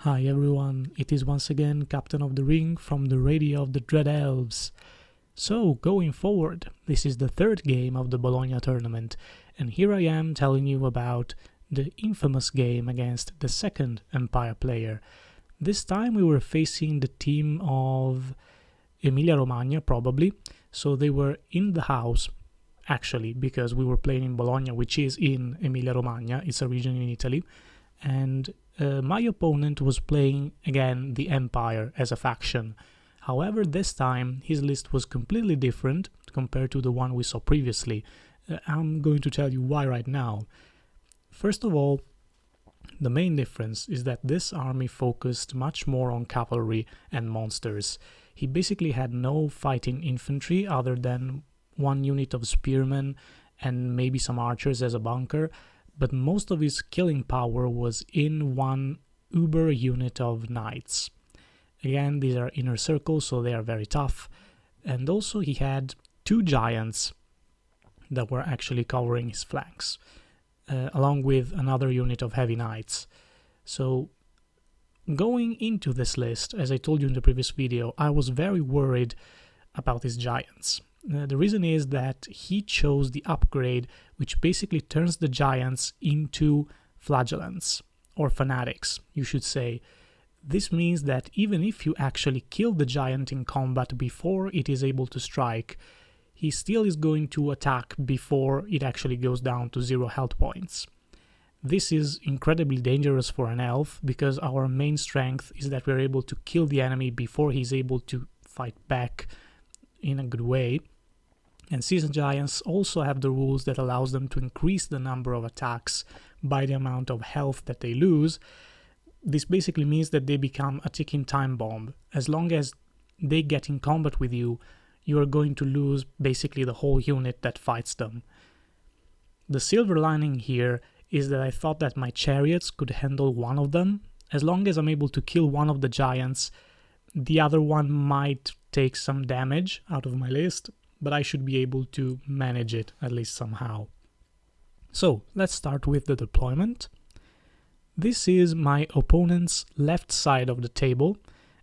Hi everyone, it is once again Captain of the Ring from the radio of the Dread Elves. So, going forward, this is the third game of the Bologna tournament, and here I am telling you about the infamous game against the second Empire player. This time we were facing the team of Emilia-Romagna, probably, so they were in the house, actually, because we were playing in Bologna, which is in Emilia-Romagna, it's a region in Italy, and my opponent was playing, again, the Empire as a faction. However, this time his list was completely different compared to the one we saw previously. I'm going to tell you why right now. First of all, the main difference is that this army focused much more on cavalry and monsters. He basically had no fighting infantry other than one unit of spearmen and maybe some archers as a bunker, but most of his killing power was in one uber unit of knights. Again, these are inner circles, so they are very tough. And also he had two giants that were actually covering his flanks, along with another unit of heavy knights. So, going into this list, as I told you in the previous video, I was very worried about his giants. The reason is that he chose the upgrade which basically turns the giants into flagellants, or fanatics, you should say. This means that even if you actually kill the giant in combat before it is able to strike, he still is going to attack before it actually goes down to 0 health points. This is incredibly dangerous for an elf, because our main strength is that we're able to kill the enemy before he's able to fight back in a good way. And seasoned giants also have the rules that allows them to increase the number of attacks by the amount of health that they lose. This basically means that they become a ticking time bomb. As long as they get in combat with you, you are going to lose basically the whole unit that fights them. The silver lining here is that I thought that my chariots could handle one of them. As long as I'm able to kill one of the giants, the other one might take some damage out of my list, but I should be able to manage it at least somehow. So, let's start with the deployment. This is my opponent's left side of the table.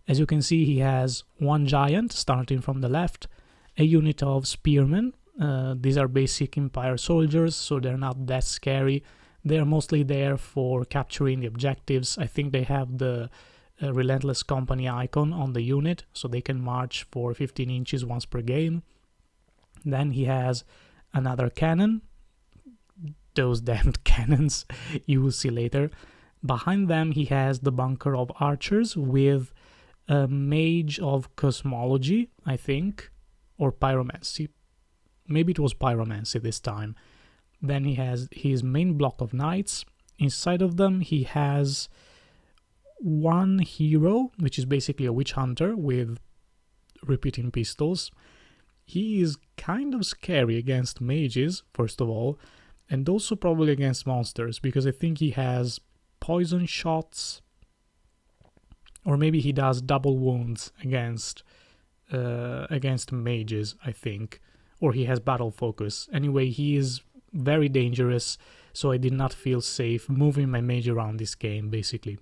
As you can see, he has one giant starting from the left, a unit of spearmen. These are basic Empire soldiers, so they're not that scary. They're mostly there for capturing the objectives. I think they have the Relentless Company icon on the unit, so they can march for 15 inches once per game. Then he has another cannon. Those damned cannons you will see later. Behind them he has the bunker of archers with a mage of cosmology, I think, or pyromancy. Maybe it was pyromancy this time. Then he has his main block of knights. Inside of them he has one hero, which is basically a witch hunter with repeating pistols. He is kind of scary against mages, first of all, and also probably against monsters, because I think he has poison shots, or maybe he does double wounds against mages, I think, or he has battle focus. Anyway, he is very dangerous, so I did not feel safe moving my mage around this game, basically.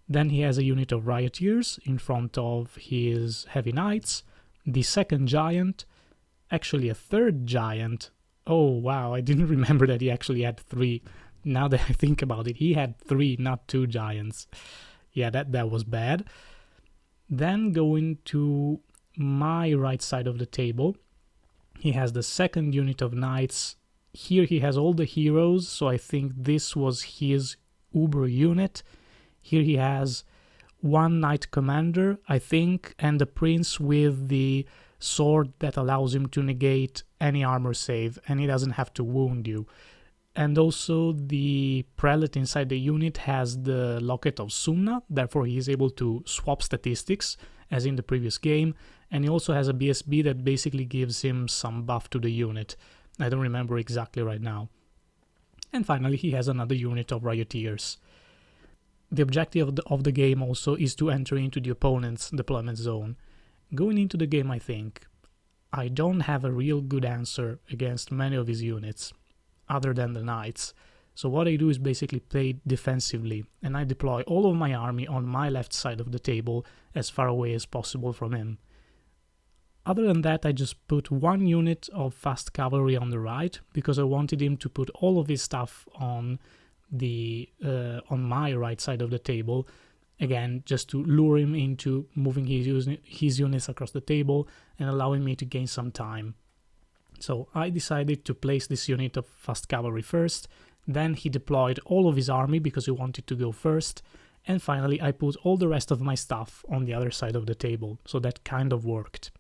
Then he has a unit of rioters in front of his heavy knights, the second giant, actually a third giant. Oh wow, I didn't remember that he actually had 3. Now that I think about it, he had 3, not 2 giants. Yeah, that was bad. Then going to my right side of the table, he has the second unit of knights. Here he has all the heroes, so I think this was his uber unit. Here he has one knight commander, I think, and the prince with the sword that allows him to negate any armor save, and he doesn't have to wound you. And also the prelate inside the unit has the locket of Sumna, therefore he is able to swap statistics as in the previous game, and he also has a BSB that basically gives him some buff to the unit. I don't remember exactly right now. And finally he has another unit of rioters. The objective of the game also is to enter into the opponent's deployment zone. Going into the game, I think, I don't have a real good answer against many of his units, other than the knights. So what I do is basically play defensively, and I deploy all of my army on my left side of the table as far away as possible from him. Other than that, I just put one unit of fast cavalry on the right, because I wanted him to put all of his stuff on my right side of the table, again just to lure him into moving his units across the table and allowing me to gain some time. So I decided to place this unit of fast cavalry first, then he deployed all of his army because he wanted to go first, and finally I put all the rest of my stuff on the other side of the table, so that kind of worked.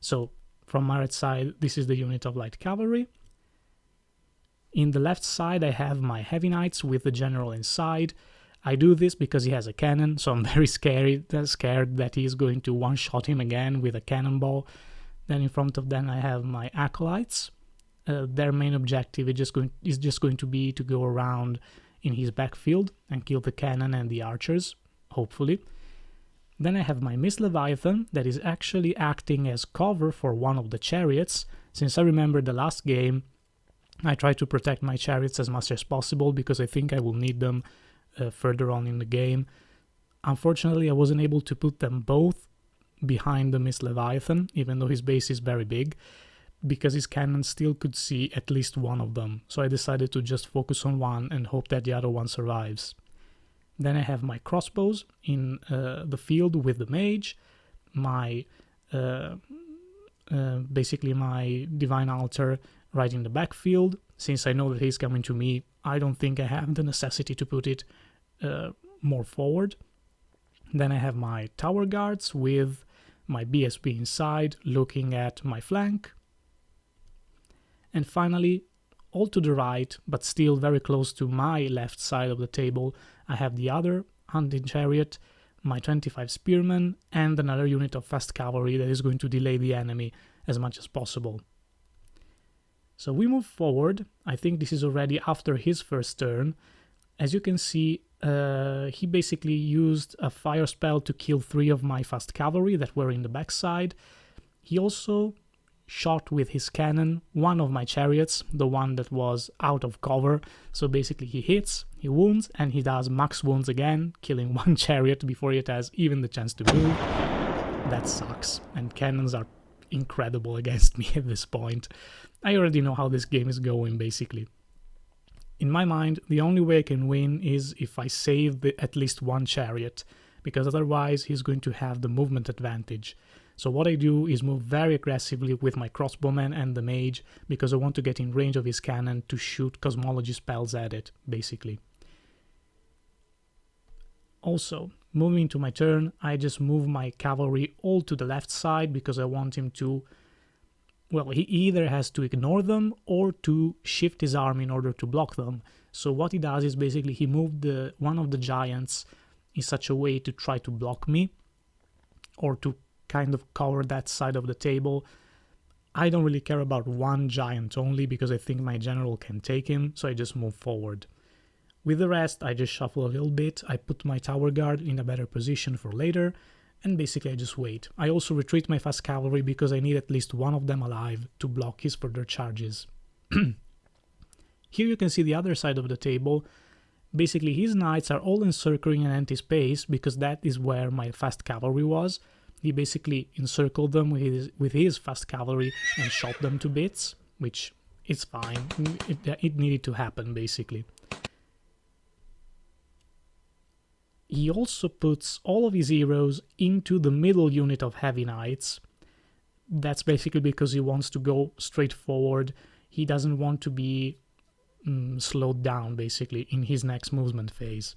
So from my right side, this is the unit of light cavalry. In the left side I have my heavy knights with the general inside. I do this because he has a cannon, so I'm very scared that he is going to one-shot him again with a cannonball. Then in front of them I have my acolytes. Their main objective is just going to be to go around in his backfield and kill the cannon and the archers, hopefully. Then I have my Mist Leviathan that is actually acting as cover for one of the chariots. Since I remember the last game, I try to protect my chariots as much as possible because I think I will need them further on in the game. Unfortunately, I wasn't able to put them both behind the Mist Leviathan, even though his base is very big, because his cannon still could see at least one of them. So I decided to just focus on one and hope that the other one survives. Then I have my crossbows in the field with the mage, my basically my divine altar right in the backfield. Since I know that he's coming to me, I don't think I have the necessity to put it more forward. Then I have my tower guards with my BSP inside looking at my flank. And finally, all to the right, but still very close to my left side of the table, I have the other hunting chariot, my 25 spearmen, and another unit of fast cavalry that is going to delay the enemy as much as possible. So we move forward. I think this is already after his first turn. As you can see, he basically used a fire spell to kill 3 of my fast cavalry that were in the backside. He also shot with his cannon one of my chariots, the one that was out of cover. So basically he hits, he wounds, and he does max wounds again, killing one chariot before it has even the chance to move. That sucks, and cannons are incredible against me at this point. I already know how this game is going, basically. In my mind, the only way I can win is if I save at least one chariot, because otherwise he's going to have the movement advantage. So what I do is move very aggressively with my crossbowman and the mage, because I want to get in range of his cannon to shoot cosmology spells at it, basically. Also, moving to my turn, I just move my cavalry all to the left side because I want him to, well, he either has to ignore them or to shift his army in order to block them. So what he does is basically he moved one of the giants in such a way to try to block me, or to kind of cover that side of the table. I don't really care about one giant only because I think my general can take him, so I just move forward. With the rest, I just shuffle a little bit, I put my tower guard in a better position for later, and basically I just wait. I also retreat my fast cavalry because I need at least one of them alive to block his further charges. Here you can see the other side of the table. Basically his knights are all encircling an empty space because that is where my fast cavalry was. He basically encircled them with his fast cavalry and shot them to bits, which is fine. It needed to happen, basically. He also puts all of his heroes into the middle unit of heavy knights. That's basically because he wants to go straight forward. He doesn't want to be slowed down, basically, in his next movement phase.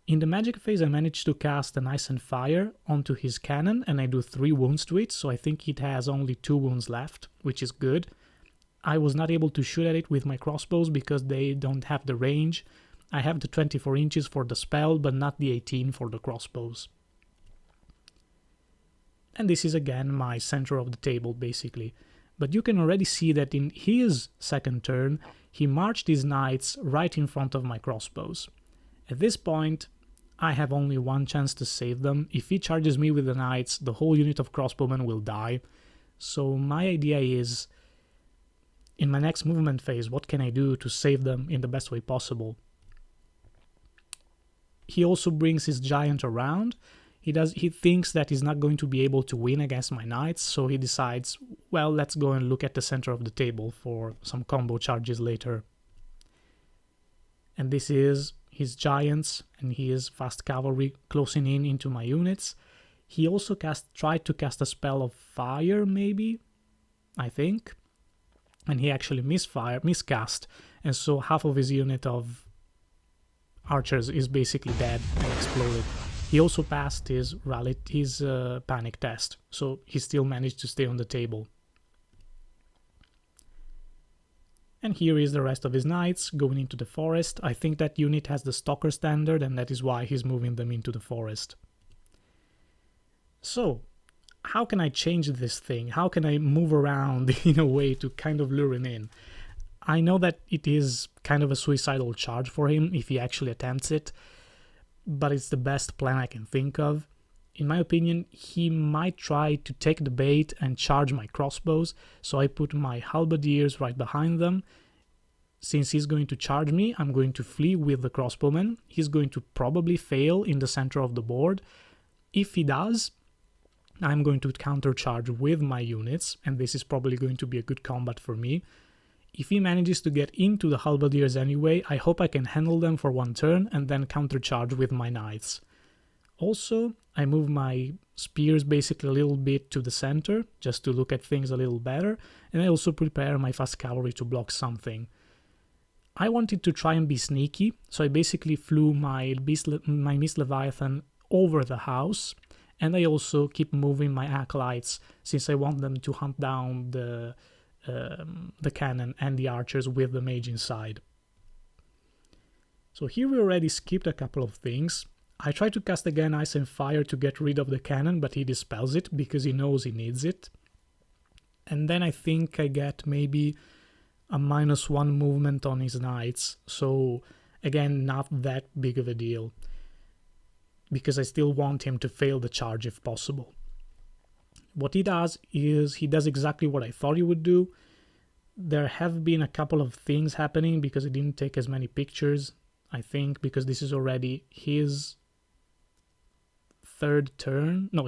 In the magic phase, I managed to cast an Ice and Fire onto his cannon, and I do 3 wounds to it, so I think it has only 2 wounds left, which is good. I was not able to shoot at it with my crossbows because they don't have the range. I have the 24 inches for the spell, but not the 18 for the crossbows. And this is again my center of the table, basically. But you can already see that in his second turn, he marched his knights right in front of my crossbows. At this point, I have only one chance to save them. If he charges me with the knights, the whole unit of crossbowmen will die. So my idea is, in my next movement phase, what can I do to save them in the best way possible? He also brings his giant around. He thinks that he's not going to be able to win against my knights, so he decides, well, let's go and look at the center of the table for some combo charges later. And this is his giants and his fast cavalry closing in into my units. He also tried to cast a spell of fire, maybe, I think. And he actually miscast, and so half of his unit of archers is basically dead and exploded. He also passed his panic test, so he still managed to stay on the table. And here is the rest of his knights going into the forest. I think that unit has the Stalker standard, and that is why he's moving them into the forest. So, how can I change this thing? How can I move around in a way to kind of lure him in? I know that it is kind of a suicidal charge for him if he actually attempts it, but it's the best plan I can think of. In my opinion, he might try to take the bait and charge my crossbows, so I put my halberdiers right behind them. Since he's going to charge me, I'm going to flee with the crossbowman. He's going to probably fail in the center of the board. If he does, I'm going to countercharge with my units, and this is probably going to be a good combat for me. If he manages to get into the halberdiers anyway, I hope I can handle them for one turn and then countercharge with my knights. Also, I move my spears basically a little bit to the center, just to look at things a little better, and I also prepare my fast cavalry to block something. I wanted to try and be sneaky, so I basically flew my Mist Leviathan over the house, and I also keep moving my acolytes, since I want them to hunt down the cannon and the archers with the mage inside. So here we already skipped a couple of things. I try to cast again Ice and Fire to get rid of the cannon, but he dispels it because he knows he needs it. And then I think I get maybe a -1 movement on his knights, so again, not that big of a deal, because I still want him to fail the charge if possible. What he does is he does exactly what I thought he would do. There have been a couple of things happening because he didn't take as many pictures, I think, because this is already his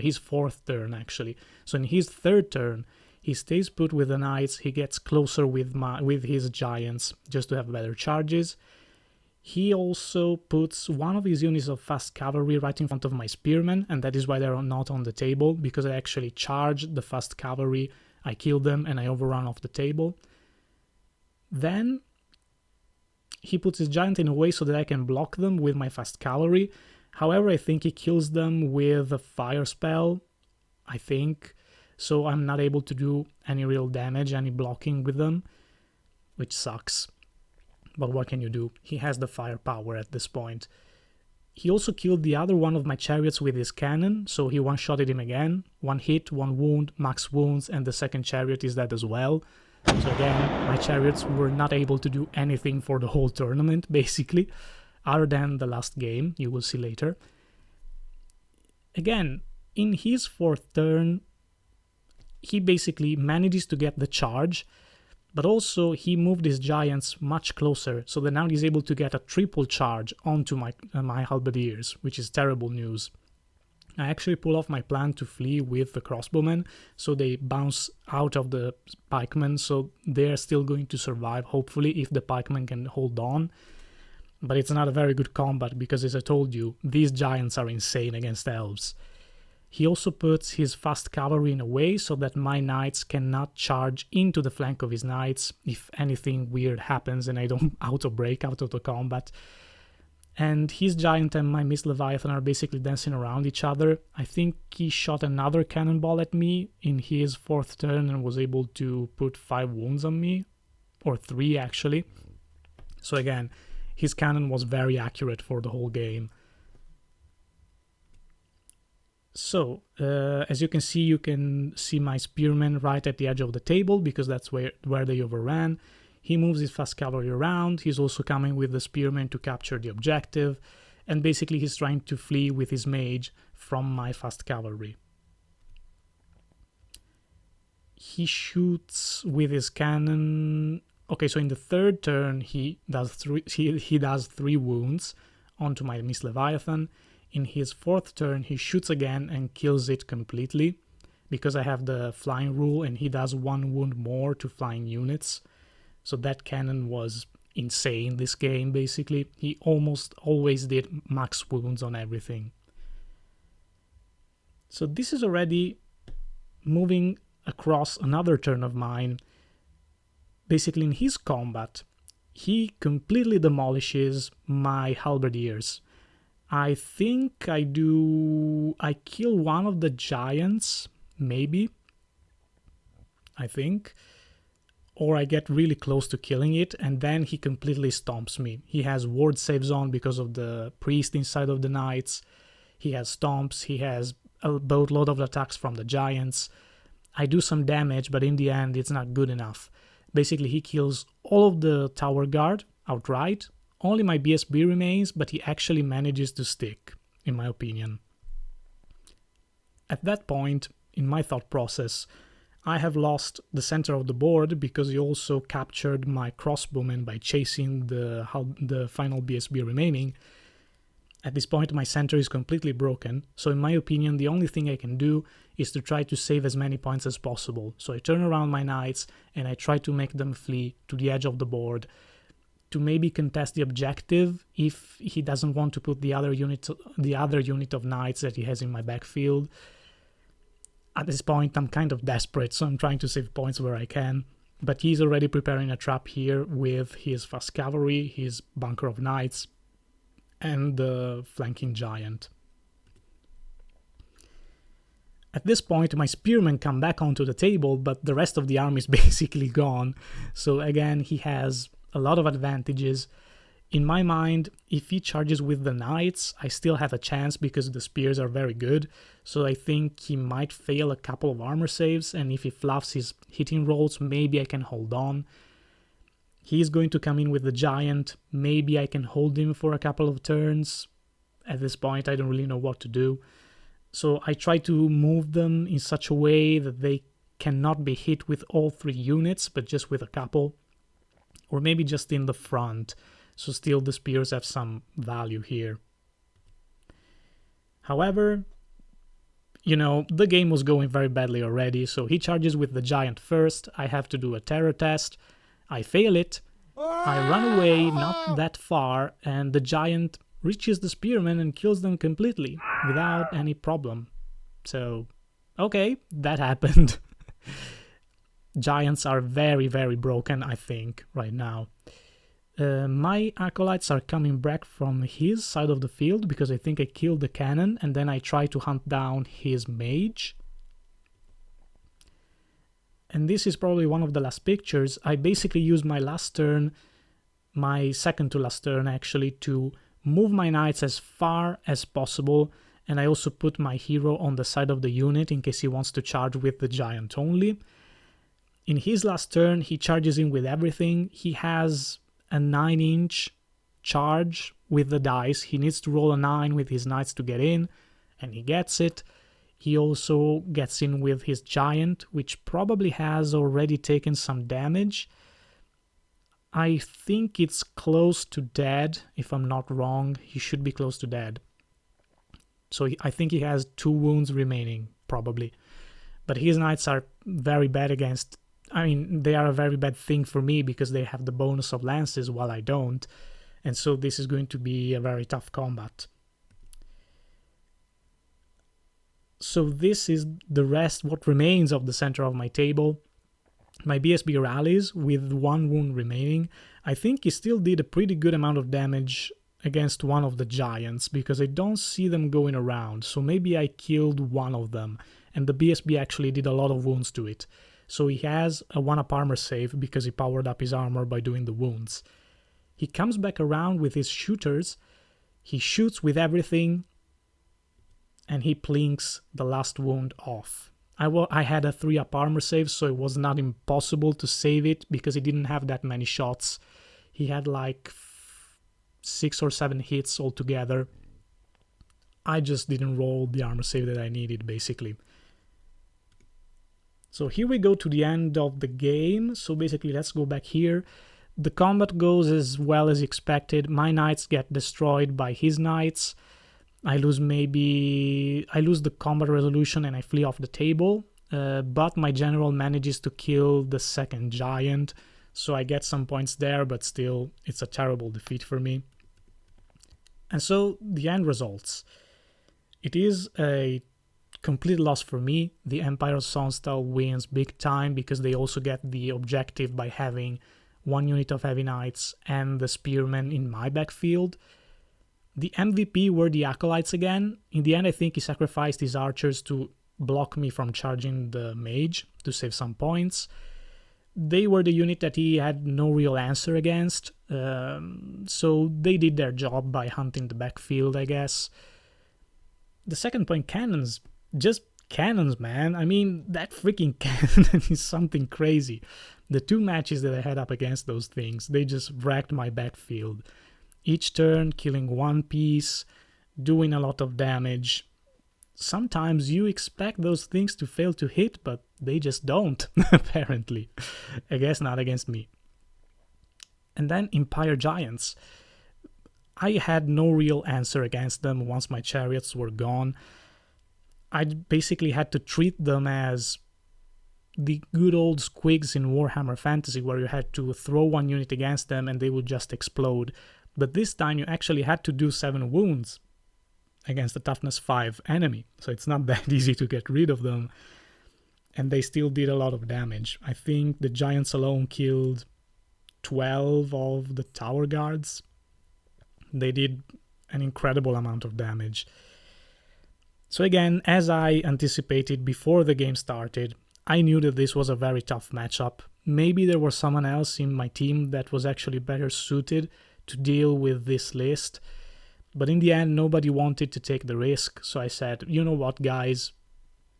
his fourth turn actually. So in his third turn, he stays put with the knights, he gets closer with his giants just to have better charges. He also puts one of his units of fast cavalry right in front of my spearmen, and that is why they're not on the table, because I actually charged the fast cavalry, I killed them, and I overrun off the table. Then he puts his giant in a way so that I can block them with my fast cavalry. However, I think he kills them with a fire spell, I think, so I'm not able to do any real damage, any blocking with them, which sucks. But what can you do? He has the firepower at this point. He also killed the other one of my chariots with his cannon, so he one-shotted him again. 1 hit, 1 wound, max wounds, and the second chariot is dead as well. So again, my chariots were not able to do anything for the whole tournament, basically, other than the last game, you will see later. Again, in his fourth turn, he basically manages to get the charge, but also he moved his giants much closer, so that now he's able to get a triple charge onto my halberdiers, which is terrible news. I actually pull off my plan to flee with the crossbowmen, so they bounce out of the pikemen, so they're still going to survive, hopefully, if the pikemen can hold on. But it's not a very good combat, because as I told you, these giants are insane against elves. He also puts his fast cavalry in a way so that my knights cannot charge into the flank of his knights if anything weird happens and I don't auto-break out of the combat. And his giant and my Mist Leviathan are basically dancing around each other. I think he shot another cannonball at me in his fourth turn and was able to put 5 wounds on me, or 3 actually. So again, his cannon was very accurate for the whole game. So, as you can see my spearmen right at the edge of the table, because that's where they overran. He moves his fast cavalry around, he's also coming with the spearmen to capture the objective, and basically he's trying to flee with his mage from my fast cavalry. he shoots with his cannon. Okay, so in the third turn he does three wounds onto my Miss Leviathan. In his fourth turn he shoots again and kills it completely, because I have the flying rule and he does 1 wound more to flying units. So that cannon was insane this game, basically. He almost always did max wounds on everything. So this is already moving across another turn of mine. Basically in his combat, he completely demolishes my halberdiers. I think I kill one of the giants, maybe, I think, or I get really close to killing it, and then he completely stomps me. He has ward saves on because of the priest inside of the knights, he has stomps, he has a boatload of attacks from the giants. I do some damage, but in the end it's not good enough. Basically he kills all of the tower guard outright. Only my BSB remains, but he actually manages to stick, in my opinion. At that point, in my thought process, I have lost the center of the board because he also captured my crossbowmen by chasing the final BSB remaining. At this point my center is completely broken, so in my opinion the only thing I can do is to try to save as many points as possible. So I turn around my knights and I try to make them flee to the edge of the board to maybe contest the objective if he doesn't want to put the other unit of knights that he has in my backfield. At this point I'm kind of desperate, so I'm trying to save points where I can, but he's already preparing a trap here with his fast cavalry, his bunker of knights, and the flanking giant. At this point my spearmen come back onto the table, but the rest of the army is basically gone, so again he has a lot of advantages. In my mind, if he charges with the knights, I still have a chance because the spears are very good, so I think he might fail a couple of armor saves, and if he fluffs his hitting rolls, maybe I can hold on. He's going to come in with the giant, maybe I can hold him for a couple of turns. At this point I don't really know what to do, so I try to move them in such a way that they cannot be hit with all 3 units, but just with a couple, or maybe just in the front, so still the spears have some value here. However, the game was going very badly already, so he charges with the giant first. I have to do a terror test. I fail it. I run away not that far, and the giant reaches the spearmen and kills them completely without any problem. So, okay, that happened. Giants are very, very broken, I think, right now. My acolytes are coming back from his side of the field because I think I killed the cannon, and then I try to hunt down his mage. And this is probably one of the last pictures. I basically used my last turn, my second to last turn actually, to move my knights as far as possible, and I also put my hero on the side of the unit in case he wants to charge with the giant only. In his last turn, he charges in with everything. He has a 9-inch charge with the dice. He needs to roll a 9 with his knights to get in, and he gets it. He also gets in with his giant, which probably has already taken some damage. I think it's close to dead, if I'm not wrong. He should be close to dead. So I think he has 2 wounds remaining, probably. But his knights are very bad against... they are a very bad thing for me because they have the bonus of lances while I don't. And so this is going to be a very tough combat. So this is what remains of the center of my table. My BSB rallies with 1 wound remaining. I think he still did a pretty good amount of damage against one of the giants because I don't see them going around. So maybe I killed one of them and the BSB actually did a lot of wounds to it. So he has a 1-up armor save because he powered up his armor by doing the wounds. He comes back around with his shooters. He shoots with everything and he plinks the last wound off. I had a 3-up armor save, so it was not impossible to save it because he didn't have that many shots. He had like 6 or 7 hits altogether. I just didn't roll the armor save that I needed, basically. So here we go to the end of the game. So basically, let's go back here. The combat goes as well as expected. My knights get destroyed by his knights. I lose the combat resolution and I flee off the table. But my general manages to kill the second giant. So I get some points there, but still, it's a terrible defeat for me. And so the end results. It is a complete loss for me. The Empire of Sonstal wins big time because they also get the objective by having 1 unit of heavy knights and the spearmen in my backfield. The MVP were the acolytes again. In the end, I think he sacrificed his archers to block me from charging the mage to save some points. They were the unit that he had no real answer against, so they did their job by hunting the backfield, I guess. The second point, cannons. Just cannons, man. I mean, that freaking cannon is something crazy. The 2 matches that I had up against those things, they just wrecked my backfield. Each turn, killing 1 piece, doing a lot of damage. Sometimes you expect those things to fail to hit, but they just don't, apparently. I guess not against me. And then Empire Giants. I had no real answer against them once my chariots were gone. I basically had to treat them as the good old squigs in Warhammer Fantasy, where you had to throw 1 unit against them and they would just explode. But this time you actually had to do 7 wounds against a toughness 5 enemy, so it's not that easy to get rid of them. And they still did a lot of damage. I think the giants alone killed 12 of the tower guards. They did an incredible amount of damage. So again, as I anticipated before the game started, I knew that this was a very tough matchup. Maybe there was someone else in my team that was actually better suited to deal with this list. But in the end, nobody wanted to take the risk. So I said, you know what, guys,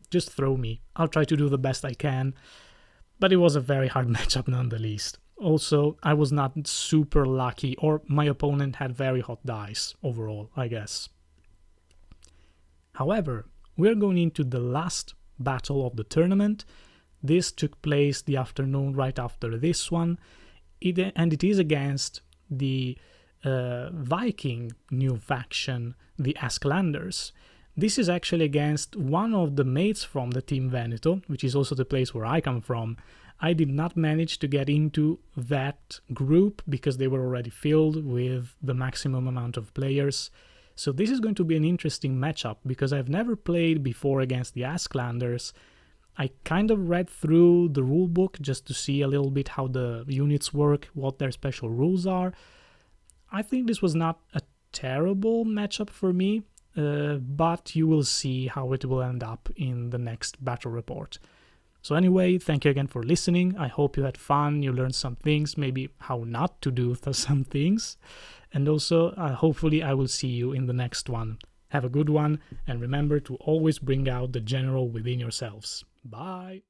just throw me. I'll try to do the best I can. But it was a very hard matchup nonetheless. Also, I was not super lucky, or my opponent had very hot dice overall, I guess. However, we're going into the last battle of the tournament. This took place the afternoon right after this one, and it is against the Viking new faction, the Asklanders. This is actually against one of the mates from the Team Veneto, which is also the place where I come from. I did not manage to get into that group because they were already filled with the maximum amount of players. So this is going to be an interesting matchup because I've never played before against the Asklanders. I kind of read through the rulebook just to see a little bit how the units work, what their special rules are. I think this was not a terrible matchup for me, but you will see how it will end up in the next battle report. So anyway, thank you again for listening. I hope you had fun, you learned some things, maybe how not to do some things. And also, hopefully I will see you in the next one. Have a good one, and remember to always bring out the general within yourselves. Bye!